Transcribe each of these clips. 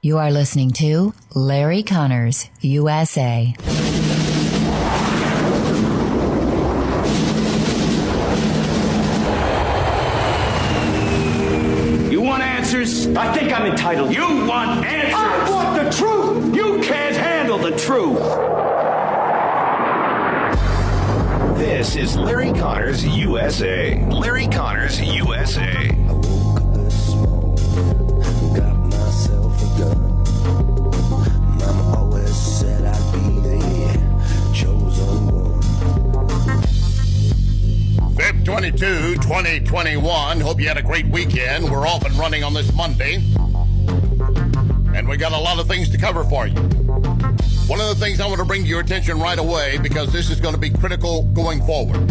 You are listening to Larry Connors, USA. You want answers? I think I'm entitled. You want answers? I want the truth! You can't handle the truth! This is Larry Connors, USA. Larry Connors, USA. Got myself a gun. Mama always said I'd be the chosen one. FEB 22, 2021. Hope you had a great weekend. We're off and running on this Monday. And we got a lot of things to cover for you. One of the things I want to bring to your attention right away, because this is going to be critical going forward.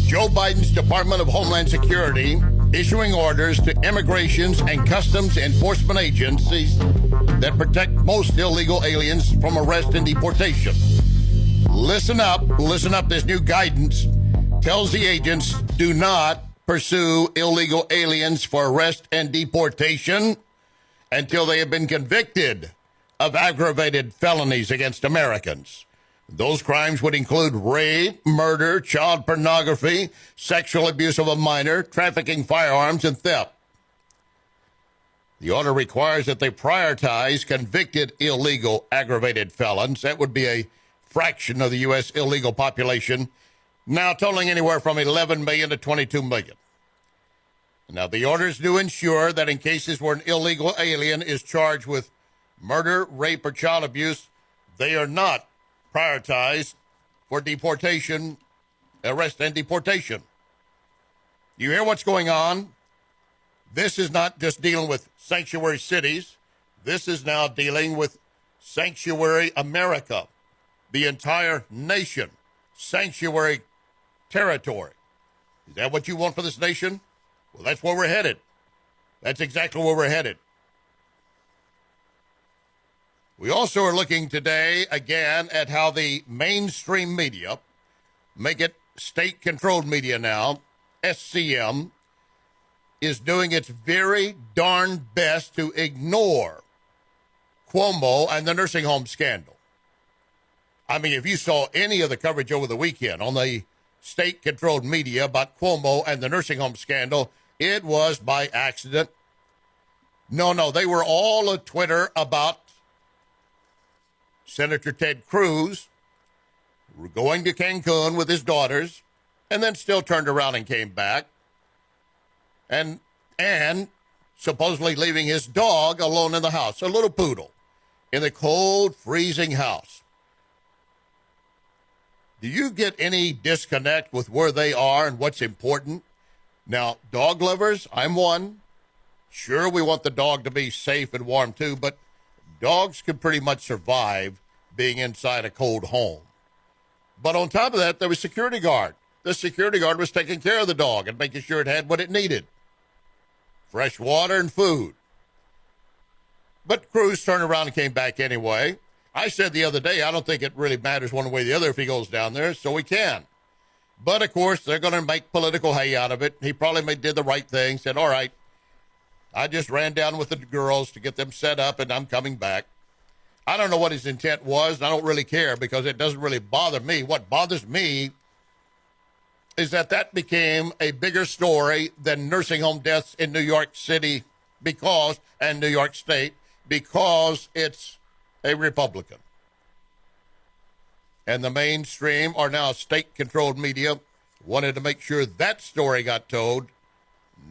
Joe Biden's Department of Homeland Security issuing orders to immigrations and customs enforcement agencies that protect most illegal aliens from arrest and deportation. Listen up. This new guidance tells the agents do not pursue illegal aliens for arrest and deportation until they have been convicted of aggravated felonies against Americans. Those crimes would include rape, murder, child pornography, sexual abuse of a minor, trafficking firearms, and theft. The order requires that they prioritize convicted illegal aggravated felons. That would be a fraction of the U.S. illegal population, now totaling anywhere from 11 million to 22 million. Now, the orders do ensure that in cases where an illegal alien is charged with murder, rape, or child abuse, they are not prioritized for deportation, arrest, and deportation. You hear what's going on? This is not just dealing with sanctuary cities. This is now dealing with sanctuary America, the entire nation, sanctuary territory. Is that what you want for this nation? Well, that's where we're headed. That's exactly where we're headed. We also are looking today, again, at how the mainstream media, make it state-controlled media now, SCM, is doing its very darn best to ignore Cuomo and the nursing home scandal. I mean, if you saw any of the coverage over the weekend on the state-controlled media about Cuomo and the nursing home scandal, it was by accident. No, they were all on Twitter about Senator Ted Cruz going to Cancun with his daughters, and then still turned around and came back, and supposedly leaving his dog alone in the house, a little poodle, in the cold, freezing house. Do you get any disconnect with where they are and what's important? Now, dog lovers, I'm one. Sure, we want the dog to be safe and warm too, but dogs can pretty much survive being inside a cold home. But on top of that, there was a security guard. The security guard was taking care of the dog and making sure it had what it needed. Fresh water and food. But Cruz turned around and came back anyway. I said the other day, I don't think it really matters one way or the other if he goes down there, so he can. But, of course, they're going to make political hay out of it. He probably did the right thing, said, all right, I just ran down with the girls to get them set up, and I'm coming back. I don't know what his intent was, and I don't really care because it doesn't really bother me. What bothers me is that became a bigger story than nursing home deaths in New York City and New York State, because it's a Republican. And the mainstream are now state-controlled media, wanted to make sure that story got told,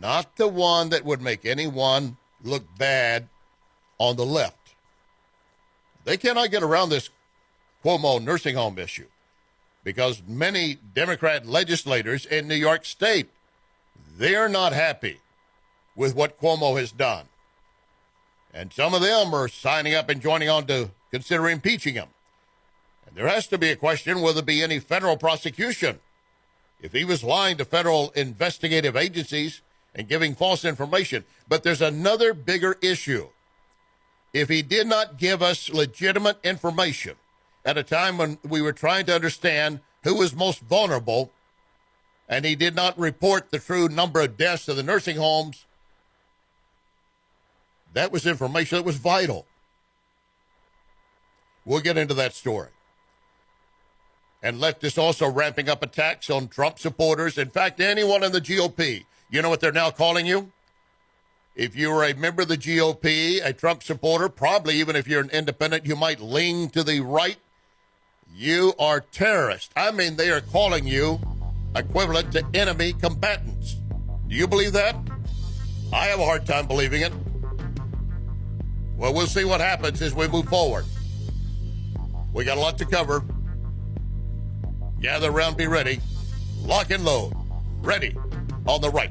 not the one that would make anyone look bad on the left. They cannot get around this Cuomo nursing home issue because many Democrat legislators in New York State, they're not happy with what Cuomo has done. And some of them are signing up and joining on to consider impeaching him. And there has to be a question, will there be any federal prosecution? If he was lying to federal investigative agencies and giving false information. But there's another bigger issue. If he did not give us legitimate information at a time when we were trying to understand who was most vulnerable, and he did not report the true number of deaths of the nursing homes, That was information that was vital. We'll get into that story. And leftists also ramping up attacks on Trump supporters. In fact, anyone in the GOP. You know what they're now calling you? If you're a member of the GOP, a Trump supporter, probably even if you're an independent, you might lean to the right. You are terrorists. I mean, they are calling you equivalent to enemy combatants. Do you believe that? I have a hard time believing it. Well, we'll see what happens as we move forward. We got a lot to cover. Gather around, be ready. Lock and load. Ready on the right.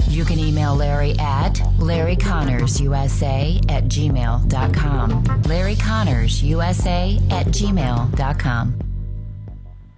You can email Larry at LarryConnorsUSA@gmail.com. LarryConnorsUSA@gmail.com.